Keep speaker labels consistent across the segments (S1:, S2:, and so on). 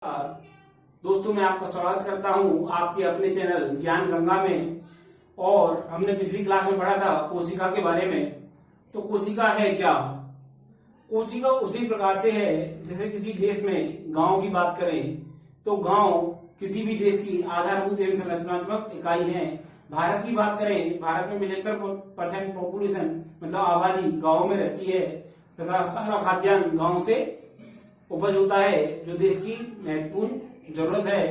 S1: दोस्तों, मैं आपका स्वागत करता हूं आपके अपने चैनल ज्ञान गंगा में। और हमने पिछली क्लास में पढ़ा था कोशिका के बारे में। तो कोशिका है क्या? कोशिका उसी प्रकार से है जैसे किसी देश में गांव की बात करें तो गांव किसी भी देश की आधारभूत एवं संरचनात्मक इकाई है। भारत की बात करें, भारत में 75% पॉपुलेशन मतलब आबादी गाँव में रहती है तथा सारा खाद्यान्न गाँव से उपज होता है जो देश की महत्वपूर्ण जरूरत है।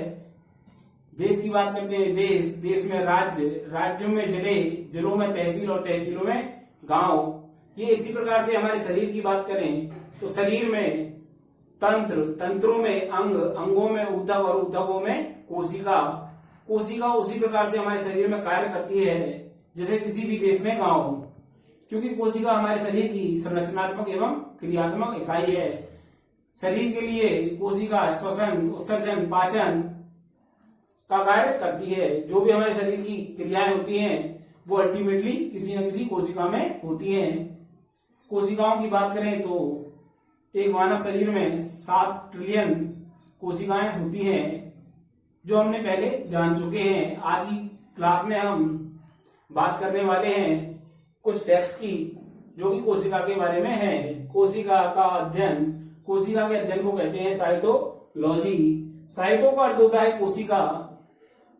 S1: देश की बात करते हैं, देश में राज्य, राज्यों में जिले, जिलों में तहसील और तहसीलों में गांव। ये इसी प्रकार से हमारे शरीर की बात करें तो शरीर में तंत्र, तंत्रों में अंग, अंगों में ऊतक और ऊतकों में कोशिका। कोशिका उसी प्रकार से हमारे शरीर में कार्य करती है जैसे किसी भी देश में गांव, क्योंकि कोशिका हमारे शरीर की संरचनात्मक एवं क्रियात्मक इकाई है। शरीर के लिए कोशिका श्वसन, उत्सर्जन, पाचन का कार्य करती है। जो भी हमारे शरीर की क्रियाएं होती हैं वो अल्टीमेटली किसी न किसी कोशिका में होती हैं। कोशिकाओं की बात करें तो एक मानव शरीर में 7 ट्रिलियन कोशिकाएं होती हैं जो हमने पहले जान चुके हैं। आज की क्लास में हम बात करने वाले हैं कुछ फैक्ट्स की जो कि कोशिका के बारे में है। कोशिका का अध्ययन, कोशिका के अध्ययन को कहते हैं साइटोलॉजी। साइटो का अर्थ होता है कोशिका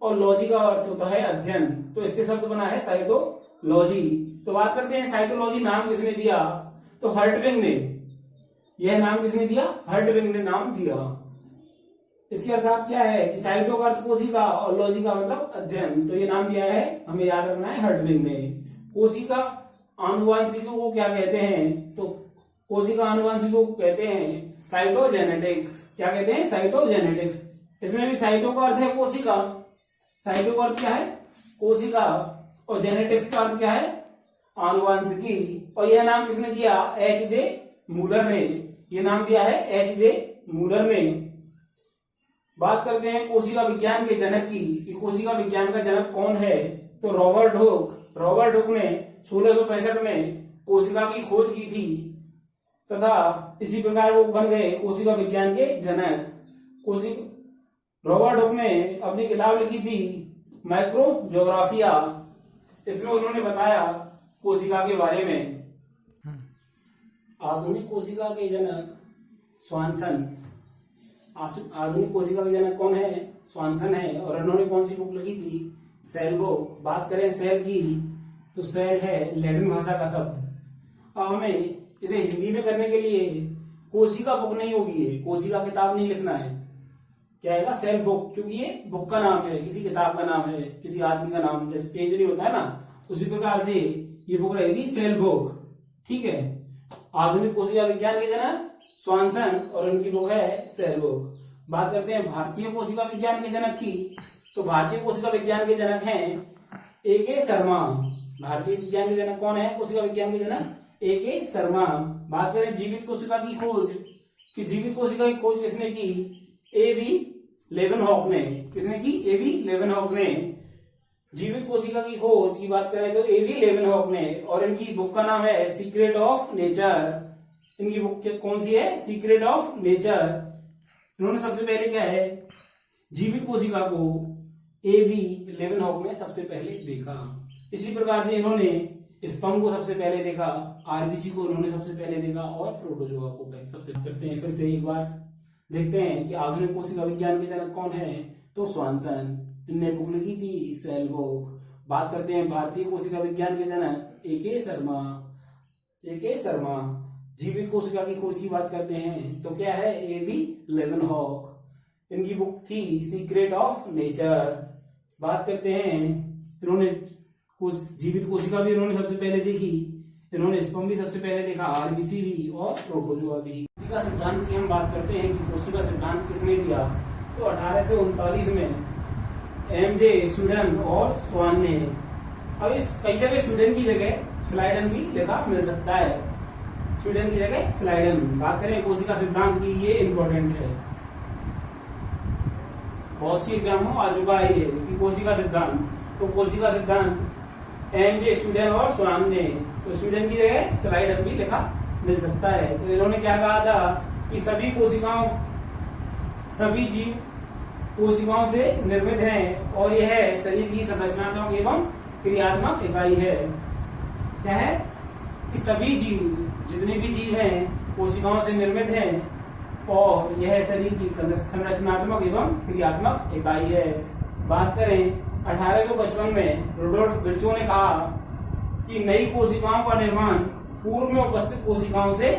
S1: और लॉजी का अर्थ होता है अध्ययन, तो इससे शब्द बना है साइटोलॉजी। तो बात करते हैं साइटोलॉजी नाम किसने दिया? तो हर्टविग ने। यह नाम किसने दिया? हर्टविग ने नाम दिया। इसके अर्थात क्या है कि साइटो का अर्थ कोशिका और लॉजी का मतलब अध्ययन, तो ये नाम दिया है, हमें याद रखना है, हर्टविग ने। कोशिका आनुवांशिकों को क्या कहते हैं? तो कोशिका आनुवांशिकों को कहते हैं साइटोजेनेटिक्स। क्या कहते हैं? साइटोजेनेटिक्स। इसमें भी साइटो का अर्थ है कोशिका, साइटो का अर्थ क्या है? कोशिका, और जेनेटिक्स का अर्थ क्या है? आनुवांशिकी। और यह नाम किसने दिया? H.J. मूलर ने। यह नाम दिया है H.J. मूलर ने। बात करते हैं कोशिका विज्ञान के जनक की कि कोशिका विज्ञान का जनक कौन है? तो रॉबर्ट हुक। रॉबर्ट हुक ने 1665 में कोशिका की खोज की थी तथा इसी प्रकार वो बन गए कोशिका विज्ञान के जनक। रॉबर्ट हुक ने अपनी किताब लिखी थी माइक्रोजोग्राफिया। इसमें उन्होंने बताया कोशिका के बारे में। आधुनिक कोशिका के जनक स्वानसन। आधुनिक कोशिका के जनक कौन है? स्वानसन है। और उन्होंने कौन सी बुक लिखी थी? Cell book. बात करें सेल की तो सेल है लैटिन भाषा का शब्द। अब हमें इसे हिंदी में करने के लिए कोशिका बुक नहीं होगी, कोशिका किताब नहीं लिखना है। क्या आएगा? सेल बुक, क्योंकि ये बुक का नाम है, किसी किताब का नाम है, किसी आदमी का नाम जैसे चेंज नहीं होता है ना, उसी प्रकार से ये बुक रहेगी सेल बुक। ठीक है। आधुनिक कोशिका विज्ञान के जनक स्वानसन और उनकी बुक है सेल बुक। बात करते हैं भारतीय कोशिका विज्ञान के जनक की। तो भारतीय कोशिका विज्ञान के जनक हैं A.K. शर्मा। भारतीय विज्ञान के जनक कौन है? कोशिका विज्ञान के जनक A.K. शर्मा। बात करें जीवित कोशिका की खोज कि जीवित कोशिका की खोज किसने की? A.V. लेवेनहॉक ने। किसने की? A.V. लेवेनहॉक ने। जीवित कोशिका की खोज की बात करें तो A.V. लेवेनहॉक ने। और इनकी बुक का नाम है सीक्रेट ऑफ नेचर। इनकी बुक कौन सी है? Secret of nature. इन्होंने सबसे पहले क्या है, जीवित कोशिका को A.V. लेवेनहॉक ने सबसे पहले देखा। इसी प्रकार से इन्होंने स्पर्म को सबसे पहले देखा, आरबीसी को उन्होंने सबसे पहले देखा और प्रोटोजोआ को सबसे करते हैं। फिर से एक बार देखते हैं कि आधुनिक कोशिका विज्ञान के जनक कौन है? तो स्वानसन। इनने बुक लिखी थी सेल बुक। बात करते हैं भारतीय कोशिका विज्ञान के जनक A.K. शर्मा। A.K. शर्मा। जीवित कोशिका की खोज की बात करते हैं तो क्या है? A.V. लेवेनहॉक। इनकी बुक थी सीक्रेट ऑफ नेचर। बात करते हैं इन्होंने कुछ जीवित कोशिका भी इन्होंने सबसे पहले देखी, इन्होंने स्पर्म भी सबसे पहले देखा, आरबीसी भी और प्रोटोजोआ भी। कोशिका सिद्धांत की हम बात करते हैं कि कोशिका सिद्धांत किसने दिया? तो 1839 में M.J. स्वीडन और स्वान ने। अब इस कई जगह स्वीडन की जगह स्लाइडन भी लिखा मिल सकता है, स्वीडन की जगह स्लाइडन। बात करें कोशिका सिद्धांत की, ये इंपॉर्टेंट है, बहुत सी एग्जाम में आ चुका है ये कि कोशिका सिद्धांत। तो कोशिका सिद्धांत M.J. स्वीडन और स्वान ने। तो स्वीडन की जगह स्लाइडन भी लिखा मिल सकता है। तो इन्होंने क्या कहा था कि सभी कोशिकाओं सभी जीव कोशिकाओं से निर्मित हैं और यह शरीर की संरचनात्मक एवं क्रियात्मक इकाई है। क्या है कि सभी जीव, जितने भी जीव हैं कोशिकाओं से निर्मित हैं और यह शरीर की संरचनात्मक एवं क्रियात्मक इकाई है। बात करें 1855 में रुडोल्फ विर्चो ने कहा कि नई कोशिकाओं का निर्माण पूर्व में उपस्थित कोशिकाओं से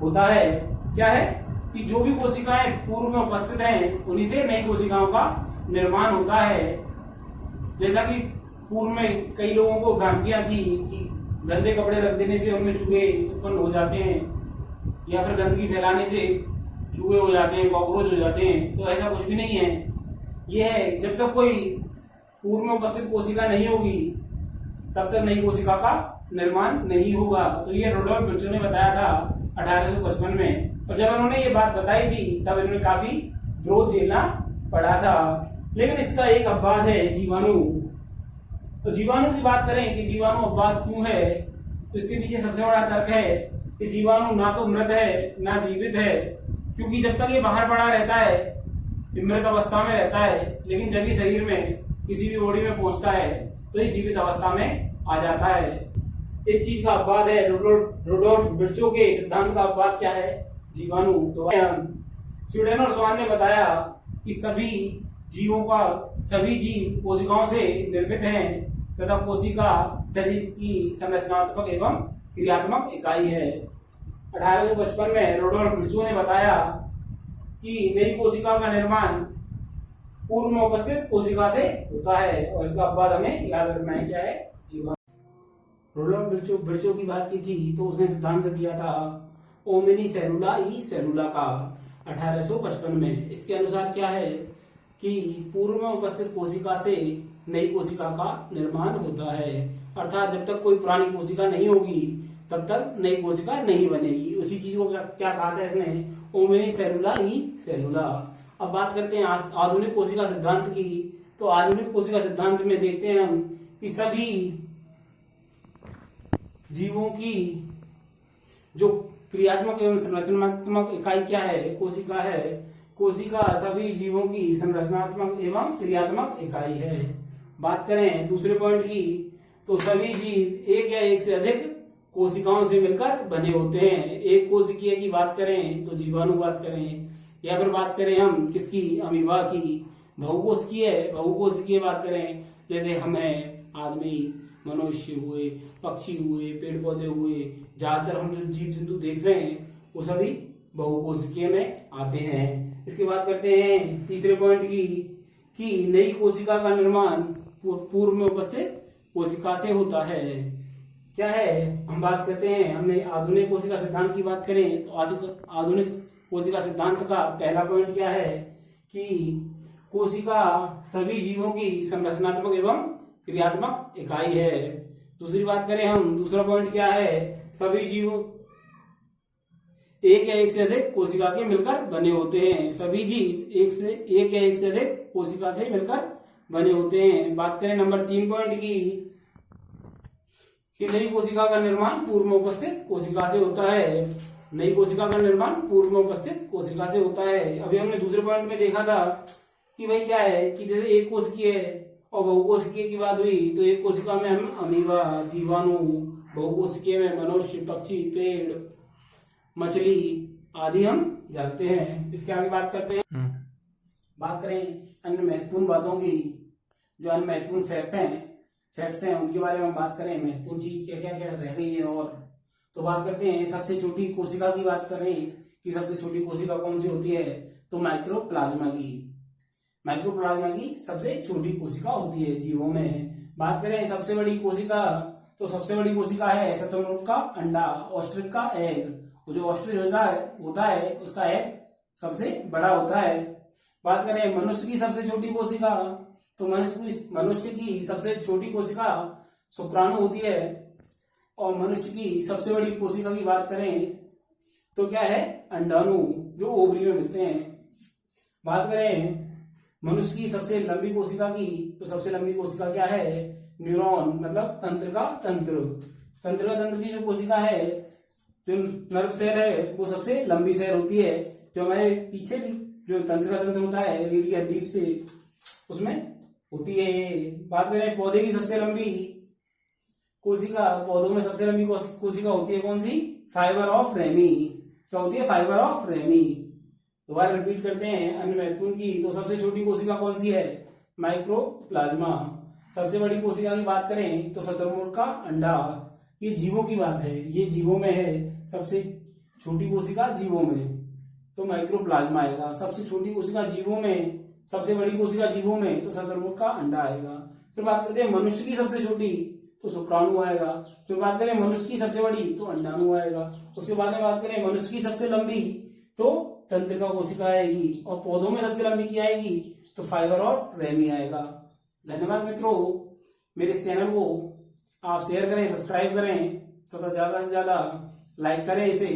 S1: होता है। क्या है कि जो भी कोशिकाएं पूर्व में उपस्थित हैं उन्हीं से नई कोशिकाओं का निर्माण होता है। जैसा कि पूर्व में कई लोगों को भ्रांतियां थी कि गंदे कपड़े रख देने से उनमें चूहे उत्पन्न हो जाते हैं या फिर गंदगी फैलाने से चूहे हो जाते हैं, कॉकरोच हो जाते हैं, तो ऐसा कुछ भी नहीं है। यह है जब तक कोई पूर्व में उपस्थित कोशिका नहीं होगी तब तक नई कोशिका का निर्माण नहीं होगा। तो ये रुडोल्फ विर्चो ने बताया था 1855 में, और जब उन्होंने ये बात बताई थी तब इन्होंने काफी विरोध झेलना पड़ा था। लेकिन इसका एक अपवाद है, जीवाणु। तो जीवाणु की बात करें कि जीवाणु अपवाद क्यों है, तो इसके पीछे सबसे बड़ा तर्क है कि जीवाणु ना तो मृत है ना जीवित है, क्योंकि जब तक ये बाहर पड़ा रहता है, मृत अवस्था में रहता है, लेकिन जब ये शरीर में किसी भी बॉडी में पहुंचता है तो ये जीवित अवस्था में आ जाता है। इस चीज का अपवाद है रुडोल्फ विर्चो के सिद्धांत का अपवाद क्या है, जीवाणु। तो स्वीडन और स्वान ने बताया कि सभी जीव कोशिकाओं से निर्मित हैं तथा कोशिका शरीर की संरचनात्मक एवं क्रियात्मक इकाई है। 1855 में रुडोल्फ विर्चो ने बताया कि नई कोशिका का निर्माण पूर्व में उपस्थित कोशिका से होता है, और इसका अपवाद हमें याद रखना है, क्या है, जीवाणु। रुडोल्फ विर्चो की बात की थी तो उसने सिद्धांत दिया था ओमनी सेलुला ई सेलुला का 1855 में। इसके अनुसार क्या है कि पूर्व में उपस्थित कोशिका से नई कोशिका का निर्माण होता है, अर्थात जब तक कोई पुरानी कोशिका नहीं होगी तब तक नई कोशिका नहीं बनेगी। उसी चीज को क्या कहा था इसने, ओमनी सेलुला ई सेलुला। अब बात करते हैं आधुनिक कोशिका सिद्धांत की। तो आधुनिक कोशिका सिद्धांत में देखते हैं हम कि सभी जीवों की जो क्रियात्मक एवं संरचनात्मक इकाई क्या है, कोशिका है। कोशिका सभी जीवों की संरचनात्मक एवं क्रियात्मक इकाई है। बात करें दूसरे पॉइंट की, तो सभी जीव एक या एक से अधिक कोशिकाओं से मिलकर बने होते हैं। एक कोशिकीय की बात करें तो जीवाणु बात करें, या फिर बात करें हम किसकी, अमीबा की। बहुकोशिकीय बात करें जैसे हम हैं, आदमी, मनुष्य हुए, पक्षी हुए, पेड़ पौधे हुए, ज्यादातर हम जो जीव जंतु देख रहे हैं वो सभी बहुकोशिकीय में आते हैं। इसके बाद करते हैं तीसरे पॉइंट की कि नई कोशिका का निर्माण पूर्व में उपस्थित कोशिका से होता है। क्या है, हम बात करते हैं, हमने आधुनिक कोशिका सिद्धांत की बात करें तो आधुनिक कोशिका सिद्धांत का पहला पॉइंट क्या है कि कोशिका सभी जीवों की संरचनात्मक एवं क्रियात्मक इकाई है। दूसरी बात करें हम, दूसरा पॉइंट क्या है, सभी जीव एक या एक से अधिक कोशिका के मिलकर बने होते हैं। सभी जीव एक या एक से अधिक कोशिका से मिलकर बने होते हैं। बात करें नंबर 3 पॉइंट की कि नई कोशिका का निर्माण पूर्व में उपस्थित कोशिका से होता है। नई कोशिका का निर्माण पूर्व में उपस्थित कोशिका से होता है। अभी हमने दूसरे पॉइंट में देखा था कि भाई क्या है कि जैसे एक कोशिकीय और बहुकोशिकीय की बात हुई तो एक कोशिका में हम अमीबा, जीवाणु, बहुकोशिकीय में मनुष्य, पक्षी, पेड़, मछली आदि हम जानते हैं। इसके आगे बात करते हैं, बात करें अन्य महत्वपूर्ण बातों की। जो अन्य महत्वपूर्ण फैक्ट्स हैं उनके बारे में बात करें, महत्वपूर्ण चीज क्या क्या क्या रह गई है। और तो बात करते हैं सबसे छोटी कोशिका की बात करें कि सबसे छोटी कोशिका कौन सी होती है, तो माइक्रोप्लाज्मा की सबसे छोटी कोशिका होती है जीवों में। बात करें सबसे बड़ी कोशिका, तो सबसे बड़ी कोशिका है शतुरमुर्ग का अंडा, ऑस्ट्रिच का एग। वो जो ऑस्ट्रिच होता है उसका एग सबसे बड़ा होता है। बात करें मनुष्य की सबसे छोटी कोशिका, तो मनुष्य की सबसे छोटी कोशिका शुक्राणु होती है। और मनुष्य की सबसे बड़ी कोशिका की बात करें तो क्या है, अंडाणु, जो ओवरी में मिलते हैं। बात करें मनुष्य की सबसे लंबी कोशिका की, तो सबसे लंबी कोशिका क्या है, न्यूरॉन, मतलब तंत्र का तंत्र की जो कोशिका है, जो नर्व सेल है, वो सबसे लंबी सेल होती है। जो हमारे पीछे जो तंत्रिका तंत्र होता है रीढ़ की हड्डी से उसमें होती है ये। बात करें पौधे की सबसे लंबी कोशिका, पौधों में सबसे लंबी कोशिका होती है कौन सी? Fibre of ramie. क्या होती है? Fibre of ramie. दोबारा रिपीट करते हैं अन्य महत्वपूर्ण की। तो सबसे छोटी कोशिका कौन सी है? माइक्रोप्लाज्मा। सबसे बड़ी कोशिका की बात करें तो शुतुरमुर्ग का अंडा। ये जीवों की बात है, ये जीवों में है। सबसे छोटी कोशिका जीवों में तो माइक्रोप्लाज्मा आएगा। सबसे छोटी कोशिका जीवों में, सबसे बड़ी कोशिका जीवों में तो शुतुरमुर्ग का अंडा आएगा। फिर बात करते हैं मनुष्य की सबसे छोटी तो शुक्राणु आएगा। फिर बात करें मनुष्य की सबसे बड़ी तो अंडाणु आएगा। उसके बाद में बात करें मनुष्य की सबसे लंबी तो तंत्रिका कोशिका आएगी। और पौधों में सबसे लंबी की आएगी तो फाइबर और रेमी आएगा। धन्यवाद मित्रों। मेरे इस चैनल को आप शेयर करें, सब्सक्राइब करें तथा ज्यादा से ज्यादा लाइक करें इसे।